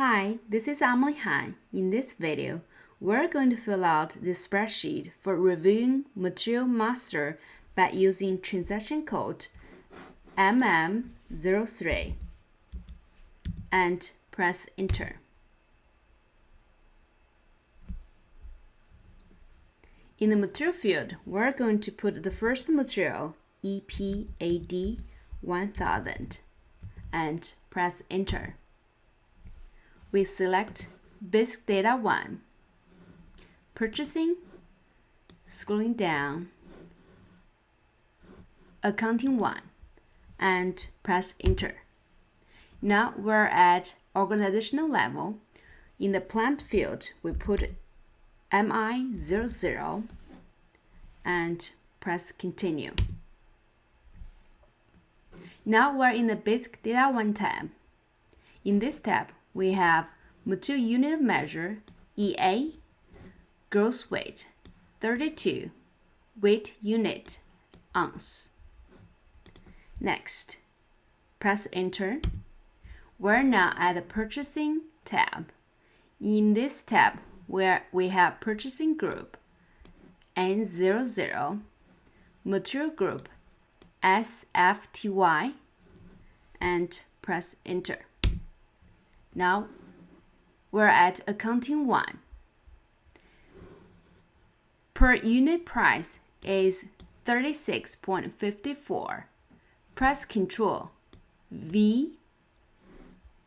Hi, this is Emily Han. In this video, we're going to fill out the spreadsheet for reviewing material master by using transaction code MM03 and press enter. In the material field, we're going to put the first material EPAD1000 and press enter. We select Basic Data 1, Purchasing, scrolling down, Accounting 1, and press enter. Now we're at organizational level. In the plant field, we put MI00 and press continue. Now we're in the Basic Data 1 tab. In this tab, we have material unit of measure, EA, gross weight, 32, weight unit, ounce. Next, press enter. We're now at the purchasing tab. In this tab, where we have purchasing group, N00, material group, SFTY, and press enter. Now we're at accounting 1. Per unit price is 36.54. Press Ctrl V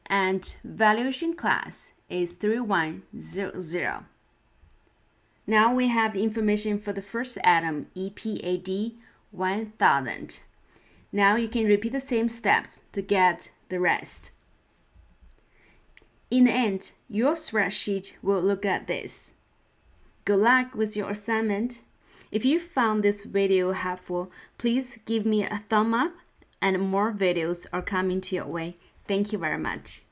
and valuation class is 3100. Now we have the information for the first item, EPAD1000. Now you can repeat the same steps to get the rest. In the end, your spreadsheet will look at this. Good luck with your assignment. If you found this video helpful, please give me a thumb up, and more videos are coming to your way. Thank you very much.